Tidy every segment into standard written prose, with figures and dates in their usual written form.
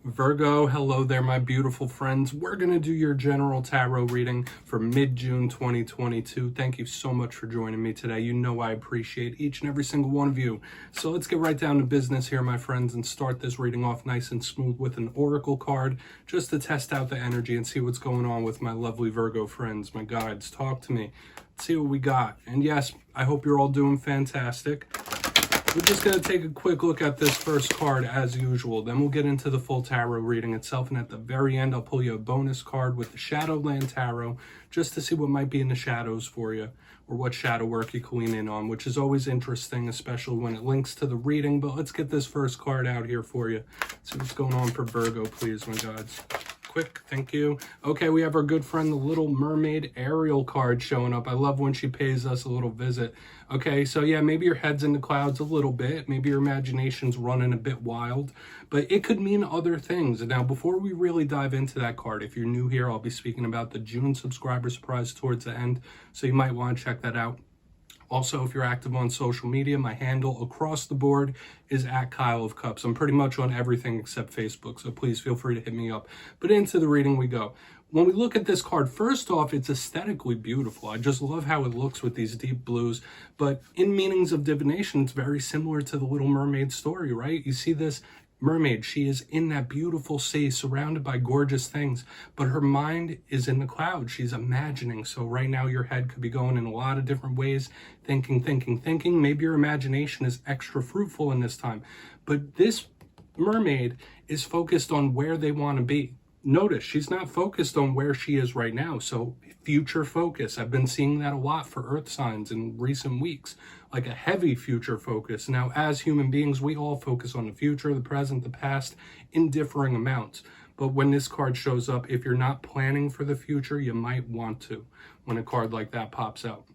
Virgo, hello there, my beautiful friends. We're going to do your general tarot reading for mid-June 2022. Thank you so much for joining me today. You know I appreciate each and every single one of you. So let's get right down to business here, my friends, and start this reading off nice and smooth with an oracle card just to test out the energy and see what's going on with my lovely Virgo friends, my guides. Talk to me. Let's see what we got. And yes, I hope you're all doing fantastic. We're just going to take a quick look at this first card as usual. Then we'll get into the full tarot reading itself. And at the very end, I'll pull you a bonus card with the Shadowland Tarot just to see what might be in the shadows for you or what shadow work you can lean in on, which is always interesting, especially when it links to the reading. But let's get this first card out here for you. See what's going on for Virgo, please, my gods. Quick, thank you. Okay, we have our good friend, the Little Mermaid Ariel card showing up. I love when she pays us a little visit. Okay, so yeah, maybe your head's in the clouds a little bit. Maybe your imagination's running a bit wild, but it could mean other things. Now, before we really dive into that card, if you're new here, I'll be speaking about the June subscriber surprise towards the end, so you might want to check that out. Also, if you're active on social media, my handle across the board is at Kyle of Cups. I'm pretty much on everything except Facebook, so please feel free to hit me up. But into the reading we go. When we look at this card, first off, it's aesthetically beautiful. I just love how it looks with these deep blues. But in meanings of divination, it's very similar to the Little Mermaid story, right? You see this mermaid, she is in that beautiful sea surrounded by gorgeous things, but her mind is in the clouds. She's imagining. So right now your head could be going in a lot of different ways, thinking. Maybe your imagination is extra fruitful in this time, but this mermaid is focused on where they want to be. Notice she's not focused on where she is right now. So future focus. I've been seeing that a lot for earth signs in recent weeks, like a heavy future focus. Now, as human beings, we all focus on the future, the present, the past in differing amounts. But when this card shows up, if you're not planning for the future, you might want to when a card like that pops out.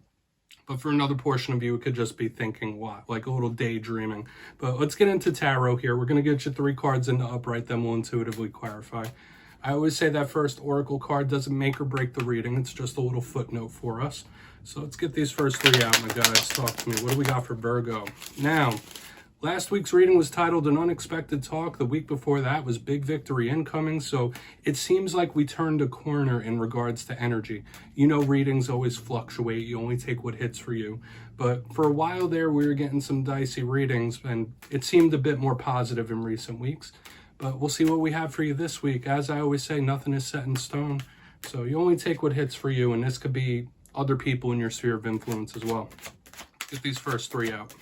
But for another portion of you, it could just be thinking what, like a little daydreaming. But let's get into tarot here. We're going to get you 3 cards into upright, then we'll intuitively clarify. I always say that first oracle card doesn't make or break the reading. It's just a little footnote for us. So let's get these first 3 out, my guys. Talk to me. What do we got for Virgo? Now, last week's reading was titled An Unexpected Talk. The week before that was Big Victory Incoming. So it seems like we turned a corner in regards to energy. You know, readings always fluctuate. You only take what hits for you. But for a while there, we were getting some dicey readings, and it seemed a bit more positive in recent weeks. But we'll see what we have for you this week. As I always say, nothing is set in stone. So you only take what hits for you, and this could be other people in your sphere of influence as well. Get these first 3 out.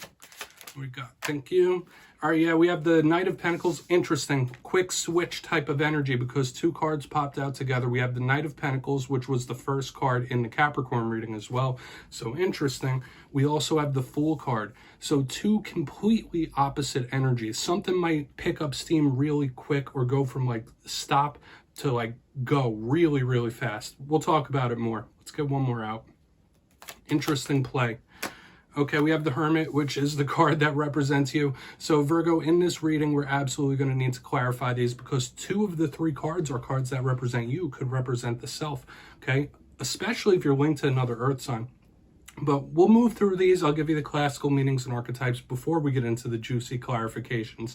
What we got? Thank you. All right, yeah, we have the Knight of Pentacles. Interesting, quick switch type of energy because 2 cards popped out together. We have the Knight of Pentacles, which was the first card in the Capricorn reading as well. So interesting. We also have the Fool card. So 2 completely opposite energies. Something might pick up steam really quick or go from like stop to like go really, really fast. We'll talk about it more. Let's get one more out. Interesting play. Okay, we have the Hermit, which is the card that represents you. So Virgo, in this reading, we're absolutely going to need to clarify these because 2 of the 3 cards are cards that represent you, could represent the self, okay? Especially if you're linked to another earth sign. But we'll move through these. I'll give you the classical meanings and archetypes before we get into the juicy clarifications.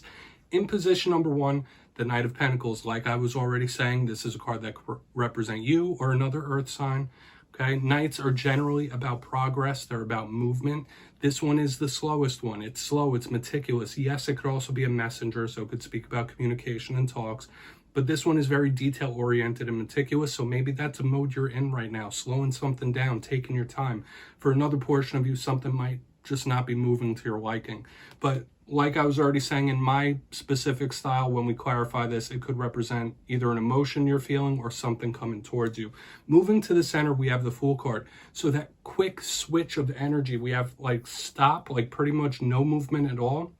In position number 1, the Knight of Pentacles. Like I was already saying, this is a card that could represent you or another earth sign. Okay, Knights are generally about progress. They're about movement. This one is the slowest one. It's slow, it's meticulous. Yes, it could also be a messenger, so it could speak about communication and talks. But this one is very detail-oriented and meticulous, so maybe that's a mode you're in right now, slowing something down, taking your time. For another portion of you, something might just not be moving to your liking. But like I was already saying, in my specific style, when we clarify this, it could represent either an emotion you're feeling or something coming towards you. Moving to the center, we have the Fool card. So that quick switch of energy, we have like stop, like pretty much no movement at all,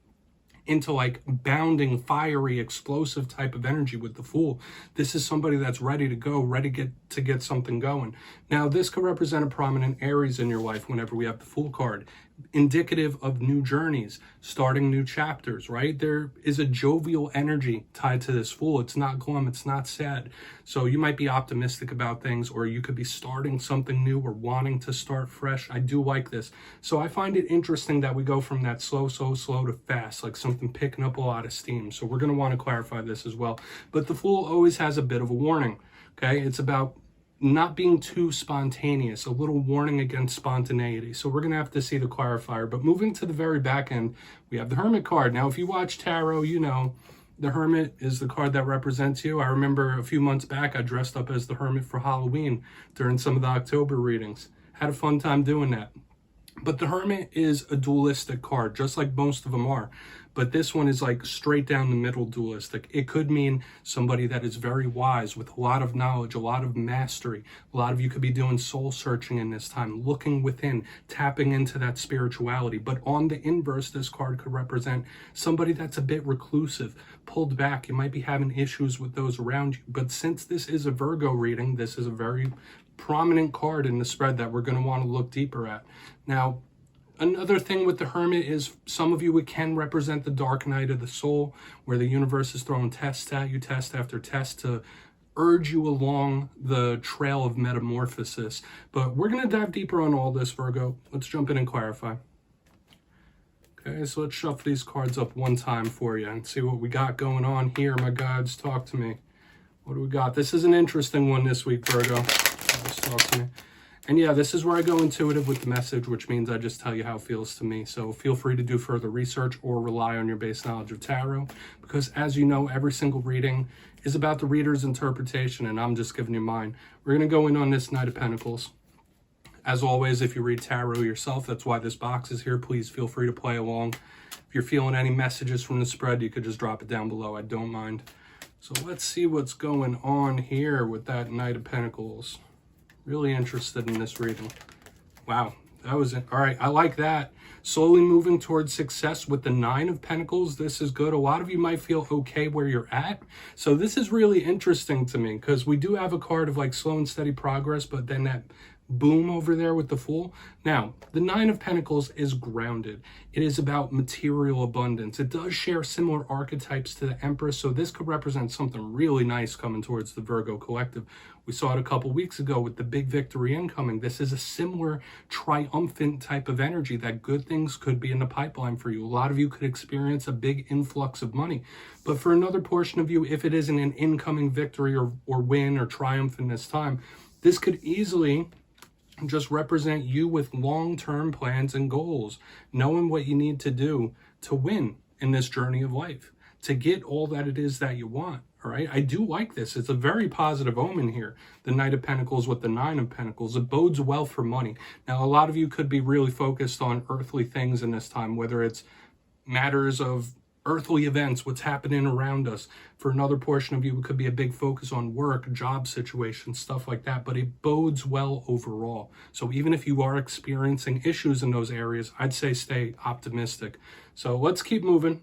into like bounding, fiery, explosive type of energy with the Fool. This is somebody that's ready to go, ready to get something going. Now, this could represent a prominent Aries in your life whenever we have the Fool card. indicative of new journeys, starting new chapters, right? There is a jovial energy tied to this Fool. It's not glum, it's not sad. So you might be optimistic about things, or you could be starting something new or wanting to start fresh. I do like this. So I find it interesting that we go from that slow to fast, like something picking up a lot of steam. So we're going to want to clarify this as well. But the Fool always has a bit of a warning, okay? It's about not being too spontaneous, a little warning against spontaneity. So we're going to have to see the clarifier. But moving to the very back end, we have the Hermit card. Now, if you watch tarot, you know the Hermit is the card that represents you. I remember a few months back, I dressed up as the Hermit for Halloween during some of the October readings. Had a fun time doing that. But the Hermit is a dualistic card, just like most of them are. But this one is like straight down the middle dualistic. It could mean somebody that is very wise with a lot of knowledge, a lot of mastery. A lot of you could be doing soul searching in this time, looking within, tapping into that spirituality. But on the inverse, this card could represent somebody that's a bit reclusive, pulled back. You might be having issues with those around you. But since this is a Virgo reading, this is a very prominent card in the spread that we're going to want to look deeper at. Now, another thing with the Hermit is some of you, it can represent the dark night of the soul, where the universe is throwing tests at you, test after test, to urge you along the trail of metamorphosis. But we're going to dive deeper on all this, Virgo. Let's jump in and clarify. Okay, so let's shuffle these cards up one time for you and see what we got going on here. My guides, talk to me. What do we got? This is an interesting one this week, Virgo. Just talk to me. And yeah, this is where I go intuitive with the message, which means I just tell you how it feels to me. So feel free to do further research or rely on your base knowledge of tarot, because as you know, every single reading is about the reader's interpretation, and I'm just giving you mine. We're going to go in on this Knight of Pentacles. As always, if you read tarot yourself, that's why this box is here. Please feel free to play along. If you're feeling any messages from the spread, you could just drop it down below. I don't mind. So let's see what's going on here with that Knight of Pentacles. Really interested in this reading. Wow, that was it. All right, I like that. Slowly moving towards success with the Nine of Pentacles. This is good. A lot of you might feel okay where you're at. So this is really interesting to me, because we do have a card of like slow and steady progress, but then that boom over there with the Fool. Now, the Nine of Pentacles is grounded. It is about material abundance. It does share similar archetypes to the Empress, so this could represent something really nice coming towards the Virgo collective. We saw it a couple weeks ago with the big victory incoming. This is a similar triumphant type of energy that good things could be in the pipeline for you. A lot of you could experience a big influx of money. But for another portion of you, if it isn't an incoming victory or win or triumph in this time, this could easily just represent you with long-term plans and goals, knowing what you need to do to win in this journey of life, to get all that it is that you want. All right, I do like this. It's a very positive omen here. The Knight of Pentacles with the Nine of Pentacles. It bodes well for money. Now, a lot of you could be really focused on earthly things in this time, whether it's matters of earthly events, what's happening around us. For another portion of you, it could be a big focus on work, job situations, stuff like that, but it bodes well overall. So even if you are experiencing issues in those areas, I'd say stay optimistic. So let's keep moving.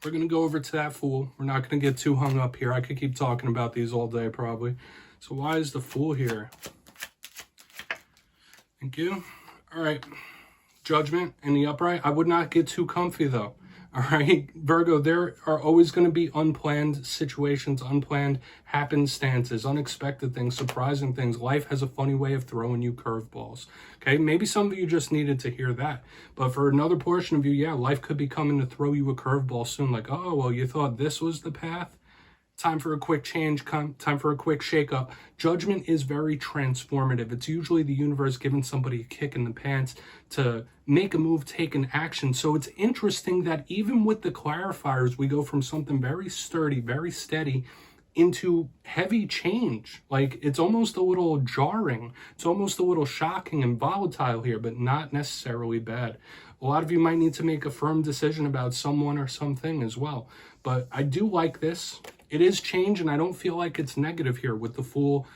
We're going to go over to that Fool. We're not going to get too hung up here. I could keep talking about these all day probably. So why is the Fool here? Thank you. All right. Judgment in the upright. I would not get too comfy though. All right, Virgo, there are always going to be unplanned situations, unplanned happenstances, unexpected things, surprising things. Life has a funny way of throwing you curveballs. Okay, maybe some of you just needed to hear that. But for another portion of you, yeah, life could be coming to throw you a curveball soon. Like, oh, well, you thought this was the path? Time for a quick change, time for a quick shakeup. Judgment is very transformative. It's usually the universe giving somebody a kick in the pants to make a move, take an action. So it's interesting that even with the clarifiers, we go from something very sturdy, very steady, into heavy change. Like, it's almost a little jarring. It's almost a little shocking and volatile here, but not necessarily bad. A lot of you might need to make a firm decision about someone or something as well. But I do like this. It is change, and I don't feel like it's negative here with the Fool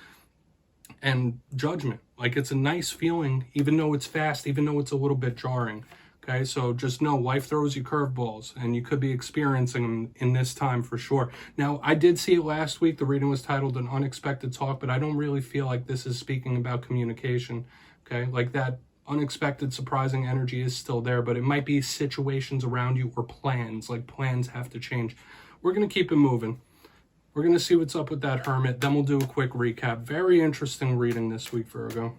and Judgment. Like, it's a nice feeling, even though it's fast, even though it's a little bit jarring. Okay, so just know life throws you curveballs, and you could be experiencing them in this time for sure. Now, I did see it last week. The reading was titled An Unexpected Talk, but I don't really feel like this is speaking about communication. Okay, like that unexpected, surprising energy is still there, but it might be situations around you or plans, like plans have to change. We're going to keep it moving. We're going to see what's up with that Hermit. Then we'll do a quick recap. Very interesting reading this week, Virgo.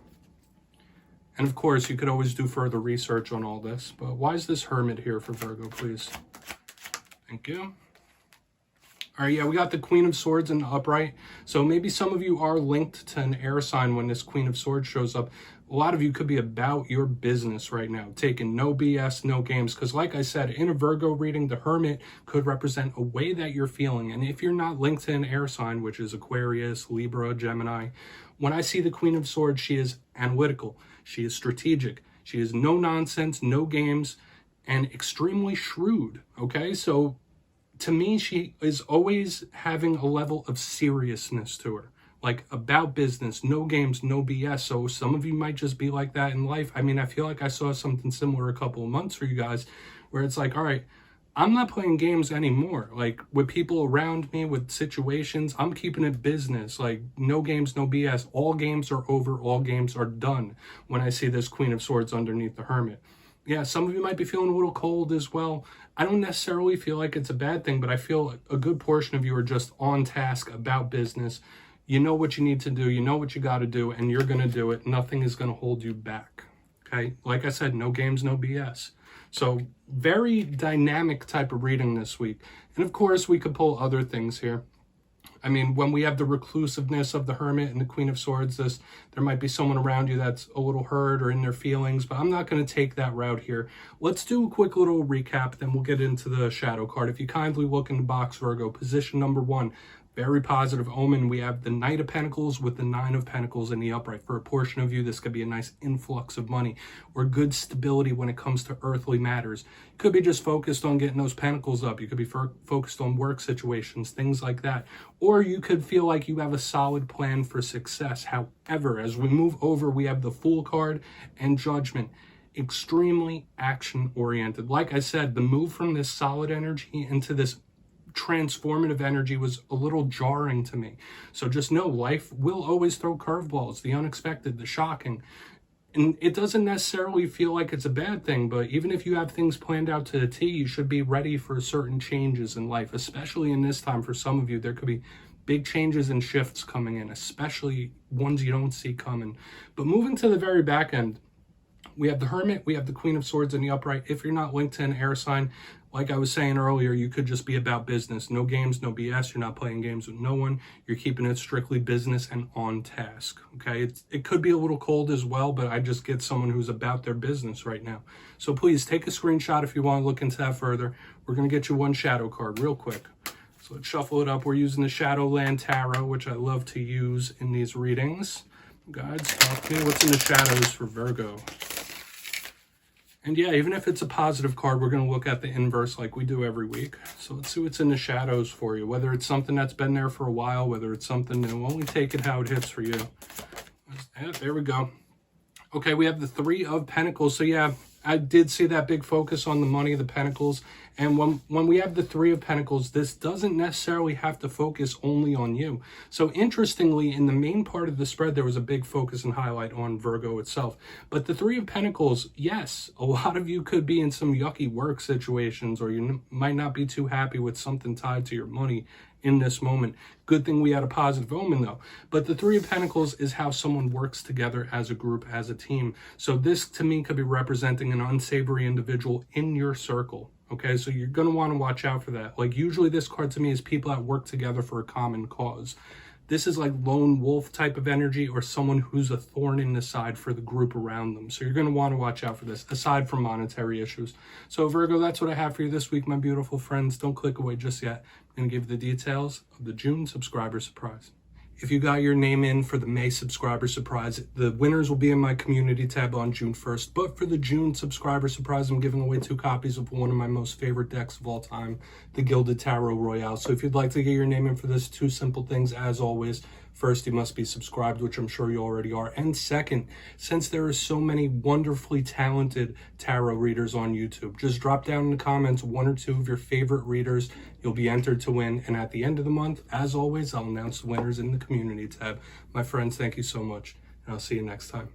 And of course, you could always do further research on all this. But why is this Hermit here for Virgo, please? Thank you. All right, yeah, we got the Queen of Swords in the upright. So maybe some of you are linked to an air sign when this Queen of Swords shows up. A lot of you could be about your business right now, taking no BS, no games. Because like I said, in a Virgo reading, the Hermit could represent a way that you're feeling. And if you're not linked to an air sign, which is Aquarius, Libra, Gemini, when I see the Queen of Swords, she is analytical. She is strategic. She is no nonsense, no games, and extremely shrewd, okay? So to me, she is always having a level of seriousness to her, like about business, no games, no BS. So some of you might just be like that in life. I mean, I feel like I saw something similar a couple of months for you guys where it's like, all right, I'm not playing games anymore. Like with people around me, with situations, I'm keeping it business. Like no games, no BS. All games are over. All games are done when I see this Queen of Swords underneath the Hermit. Yeah, some of you might be feeling a little cold as well. I don't necessarily feel like it's a bad thing, but I feel a good portion of you are just on task about business. You know what you need to do. You know what you got to do, and you're going to do it. Nothing is going to hold you back. Okay? Like I said, no games, no BS. So very dynamic type of reading this week. And of course, we could pull other things here. I mean, when we have the reclusiveness of the Hermit and the Queen of Swords, there might be someone around you that's a little hurt or in their feelings, but I'm not going to take that route here. Let's do a quick little recap, then we'll get into the shadow card. If you kindly look in the box, Virgo, position number 1, very positive omen. We have the Knight of Pentacles with the Nine of Pentacles in the upright. For a portion of you, this could be a nice influx of money or good stability when it comes to earthly matters. You could be just focused on getting those pentacles up. You could be focused on work situations, things like that. Or you could feel like you have a solid plan for success. However, as we move over, we have the Fool card and Judgment. Extremely action-oriented. Like I said, the move from this solid energy into this transformative energy was a little jarring to me. So just know life will always throw curveballs, the unexpected, the shocking. And it doesn't necessarily feel like it's a bad thing, but even if you have things planned out to the T, you should be ready for certain changes in life, especially in this time. For some of you, there could be big changes and shifts coming in, especially ones you don't see coming. But moving to the very back end, we have the Hermit, we have the Queen of Swords in the upright. If you're not linked to an air sign, like I was saying earlier, you could just be about business. No games, no BS. You're not playing games with no one. You're keeping it strictly business and on task, okay? It could be a little cold as well, but I just get someone who's about their business right now. So please take a screenshot if you want to look into that further. We're going to get you one shadow card real quick. So let's shuffle it up. We're using the Shadowland Tarot, which I love to use in these readings. Guys, talk to me. What's in the shadows for Virgo? And yeah, even if it's a positive card, we're going to look at the inverse like we do every week. So let's see what's in the shadows for you. Whether it's something that's been there for a while, whether it's something new. Only take it how it hits for you. Yeah, there we go. Okay, we have the Three of Pentacles. So yeah, I did see that big focus on the money, the Pentacles. And when we have the Three of Pentacles, this doesn't necessarily have to focus only on you. So interestingly, in the main part of the spread, there was a big focus and highlight on Virgo itself. But the Three of Pentacles, yes, a lot of you could be in some yucky work situations, or you might not be too happy with something tied to your money in this moment. Good thing we had a positive omen though. But the Three of Pentacles is how someone works together as a group, as a team. So this to me could be representing an unsavory individual in your circle. Okay, so you're going to want to watch out for that. Like usually this card to me is people that work together for a common cause. This is like lone wolf type of energy, or someone who's a thorn in the side for the group around them. So you're going to want to watch out for this, aside from monetary issues. So Virgo, that's what I have for you this week, my beautiful friends. Don't click away just yet. I'm going to give you the details of the June subscriber surprise. If you got your name in for the May subscriber surprise, the winners will be in my community tab on June 1st. But for the June subscriber surprise, I'm giving away 2 copies of one of my most favorite decks of all time, the Gilded Tarot Royale. So if you'd like to get your name in for this, 2 simple things as always. First, you must be subscribed, which I'm sure you already are. And second, since there are so many wonderfully talented tarot readers on YouTube, just drop down in the comments 1 or 2 of your favorite readers. You'll be entered to win. And at the end of the month, as always, I'll announce the winners in the community tab. My friends, thank you so much, and I'll see you next time.